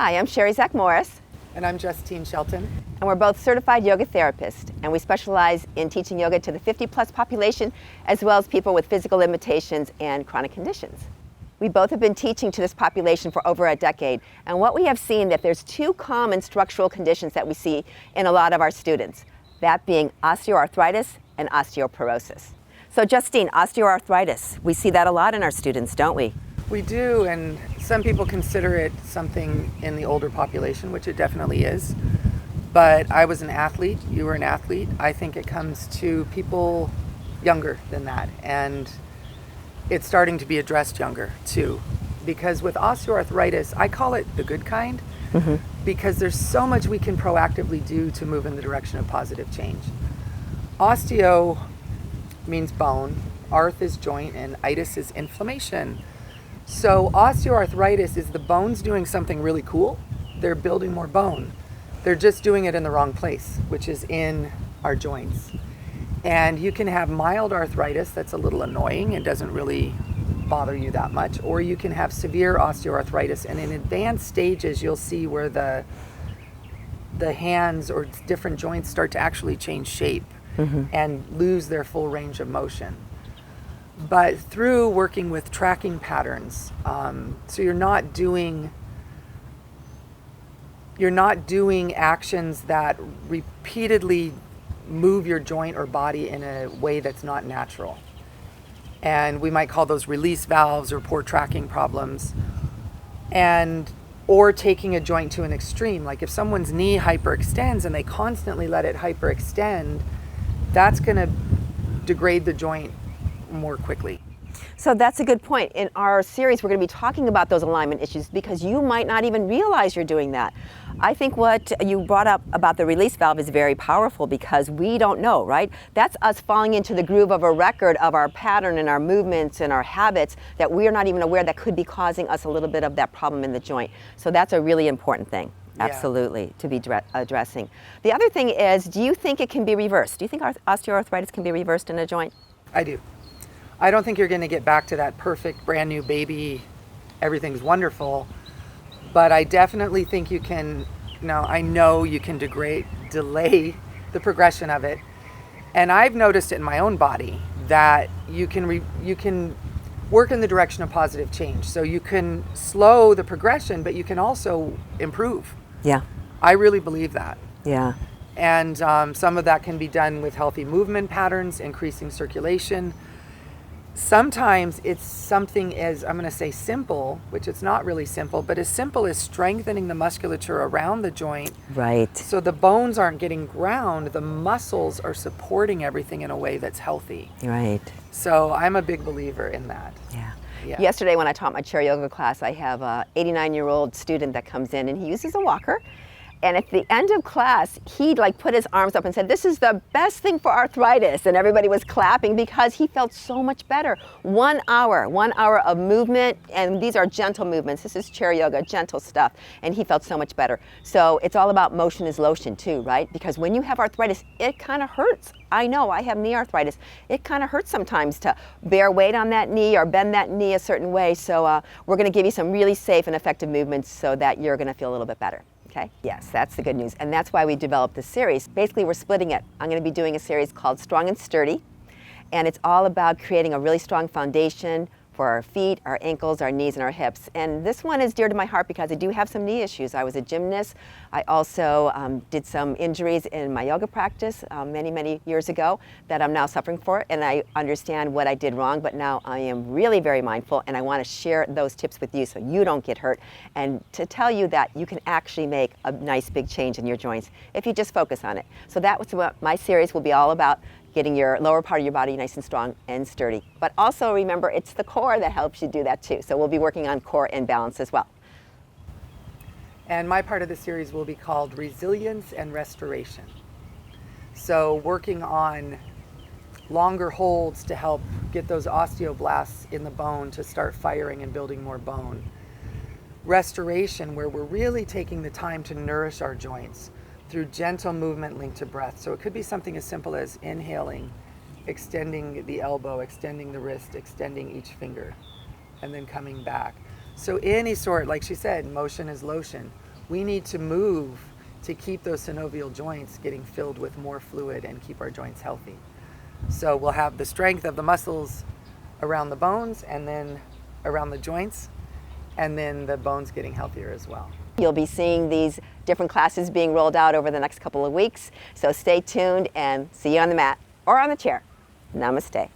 Hi, I'm Sherry Zach Morris. And I'm Justine Shelton. And we're both certified yoga therapists. And we specialize in teaching yoga to the 50-plus population, as well as people with physical limitations and chronic conditions. We both have been teaching to this population for over a decade. And what we have seen that there's two common structural conditions that we see in a lot of our students, that being osteoarthritis and osteoporosis. So Justine, osteoarthritis, we see that a lot in our students, don't we? We do, and some people consider it something in the older population, which it definitely is. But I was an athlete, you were an athlete. I think it comes to people younger than that, and it's starting to be addressed younger too. Because with osteoarthritis, I call it the good kind, because there's so much we can proactively do to move in the direction of positive change. Osteo means bone, arth is joint, and itis is inflammation. So osteoarthritis is the bones doing something really cool. They're building more bone. They're just doing it in the wrong place, which is in our joints. And you can have mild arthritis that's a little annoying and doesn't really bother you that much, or you can have severe osteoarthritis, and in advanced stages you'll see where the hands or different joints start to actually change shape and lose their full range of motion. But through working with tracking patterns, so you're not doing actions that repeatedly move your joint or body in a way that's not natural. And we might call those release valves or poor tracking problems. Or taking a joint to an extreme. Like if someone's knee hyperextends and they constantly let it hyperextend, that's going to degrade the joint more quickly. So that's a good point. In our series, we're going to be talking about those alignment issues because you might not even realize you're doing that. I think what you brought up about the release valve is very powerful because we don't know, right? That's us falling into the groove of a record of our pattern and our movements and our habits that we are not even aware that could be causing us a little bit of that problem in the joint. So that's a really important thing. Absolutely, to be addressing. The other thing is, do you think it can be reversed? Do you think osteoarthritis can be reversed in a joint? I do. I don't think you're going to get back to that perfect brand new baby, everything's wonderful, but I definitely think you can, I know you can delay the progression of it. And I've noticed it in my own body that you can work in the direction of positive change. So you can slow the progression, but you can also improve. Yeah. I really believe that. Yeah. And some of that can be done with healthy movement patterns, increasing circulation. Sometimes it's something as, I'm going to say simple, which it's not really simple, but as simple as strengthening the musculature around the joint. Right. So the bones aren't getting ground, the muscles are supporting everything in a way that's healthy. Right. So I'm a big believer in that. Yeah. Yeah. Yesterday when I taught my chair yoga class, I have a 89-year-old student that comes in and he uses a walker. And at the end of class, he put his arms up and said, "This is the best thing for arthritis." And everybody was clapping because he felt so much better. 1 hour of movement, and these are gentle movements. This is chair yoga, gentle stuff. And he felt so much better. So it's all about motion is lotion too, right? Because when you have arthritis, it kind of hurts. I know, I have knee arthritis. It kind of hurts sometimes to bear weight on that knee or bend that knee a certain way. So we're going to give you some really safe and effective movements so that you're going to feel a little bit better. Okay? Yes, that's the good news. And that's why we developed this series. Basically, we're splitting it. I'm going to be doing a series called Strong and Sturdy. And it's all about creating a really strong foundation for our feet, our ankles, our knees, and our hips. And this one is dear to my heart because I do have some knee issues. I was a gymnast. I also did some injuries in my yoga practice many years ago that I'm now suffering for. And I understand what I did wrong, but now I am really very mindful and I want to share those tips with you so you don't get hurt and to tell you that you can actually make a nice big change in your joints if you just focus on it. So that was what my series will be all about. Getting your lower part of your body nice and strong and sturdy. But also remember, it's the core that helps you do that too. So we'll be working on core and balance as well. And my part of the series will be called Resilience and Restoration. So working on longer holds to help get those osteoblasts in the bone to start firing and building more bone. Restoration, where we're really taking the time to nourish our joints through gentle movement linked to breath. So it could be something as simple as inhaling, extending the elbow, extending the wrist, extending each finger, and then coming back. So any sort, like she said, motion is lotion. We need to move to keep those synovial joints getting filled with more fluid and keep our joints healthy. So we'll have the strength of the muscles around the bones and then around the joints, and then the bones getting healthier as well. You'll be seeing these different classes being rolled out over the next couple of weeks. So stay tuned and see you on the mat or on the chair. Namaste.